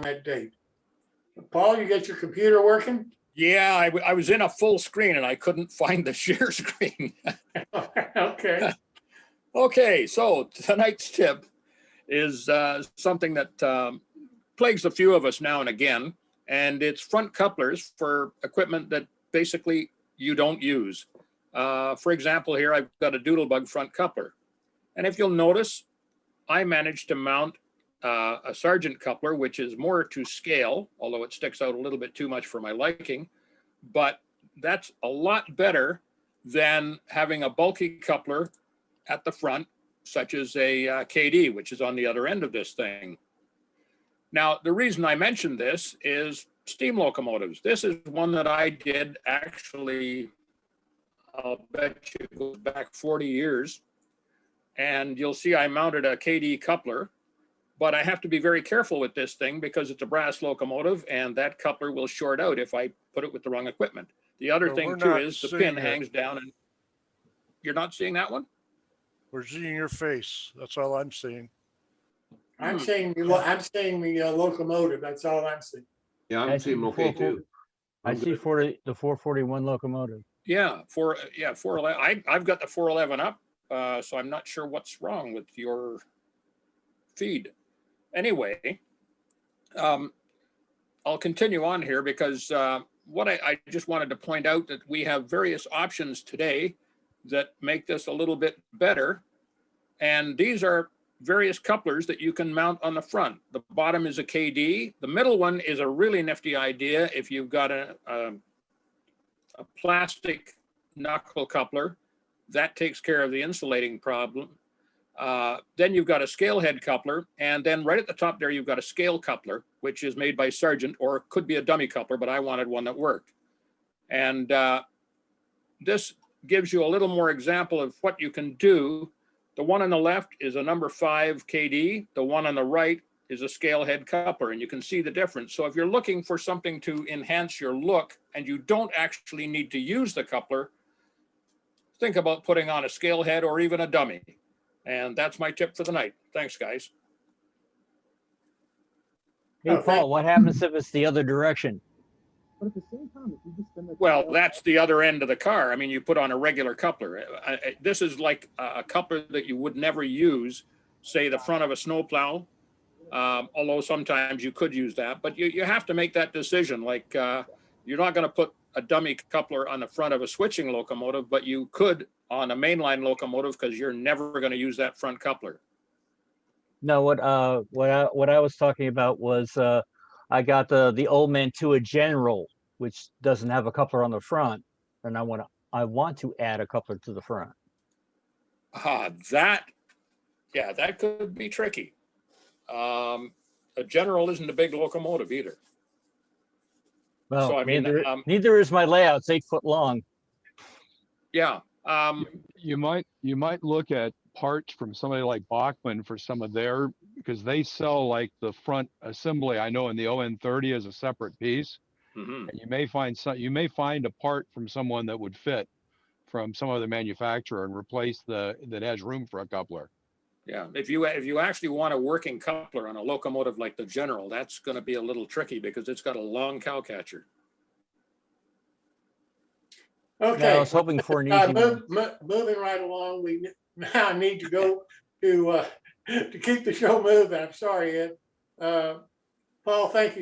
that date. Paul, you get your computer working? Yeah, I was in a full screen and I couldn't find the share screen. Okay. Okay, so tonight's tip is something that plagues a few of us now and again, and it's front couplers for equipment that basically you don't use. For example, here I've got a Doodlebug front coupler. And if you'll notice, I managed to mount a Sargent coupler, which is more to scale, although it sticks out a little bit too much for my liking. But that's a lot better than having a bulky coupler at the front, such as a KD, which is on the other end of this thing. Now, the reason I mentioned this is steam locomotives. This is one that I did actually, I'll bet you it goes back 40 years. And you'll see I mounted a KD coupler, but I have to be very careful with this thing because it's a brass locomotive and that coupler will short out if I put it with the wrong equipment. The other thing too is the pin hangs down and you're not seeing that one? We're seeing your face. That's all I'm seeing. I'm seeing the locomotive. That's all I'm seeing. Yeah, I'm seeing okay too. I see the 441 locomotive. Yeah, 411. I've got the 411 up, so I'm not sure what's wrong with your feed. Anyway, I'll continue on here because what I just wanted to point out that we have various options today that make this a little bit better. And these are various couplers that you can mount on the front. The bottom is a KD. The middle one is a really nifty idea if you've got a plastic knuckle coupler. That takes care of the insulating problem. Then you've got a scale head coupler, and then right at the top there, you've got a scale coupler, which is made by Sargent, or it could be a dummy coupler, but I wanted one that worked. And this gives you a little more example of what you can do. The one on the left is a number 5 KD. The one on the right is a scale head coupler, and you can see the difference. So if you're looking for something to enhance your look and you don't actually need to use the coupler, think about putting on a scale head or even a dummy. And that's my tip for the night. Thanks, guys. Hey, Paul, what happens if it's the other direction? But at the same time, if you just spend the Well, that's the other end of the car. I mean, you put on a regular coupler. This is like a coupler that you would never use, say the front of a snowplow, although sometimes you could use that. But you have to make that decision. Like you're not going to put a dummy coupler on the front of a switching locomotive, but you could on a mainline locomotive because you're never going to use that front coupler. No, what I was talking about was I got the old Mantua General, which doesn't have a coupler on the front, and I want to add a coupler to the front. That could be tricky. A General isn't a big locomotive either. Well, so I mean, neither is my layout. It's 8 foot long. Yeah. You might look at parts from somebody like Bachmann for some of their, because they sell like the front assembly. I know in the ON30 as a separate piece. Mm-hmm. And you may find a part from someone that would fit from some other manufacturer and replace that has room for a coupler. Yeah, if you actually want a working coupler on a locomotive like the General, that's going to be a little tricky because it's got a long cow catcher. Okay. No, I was hoping for an easy one. Moving right along, we now need to go to keep the show moving. I'm sorry, Ed. Paul, thank you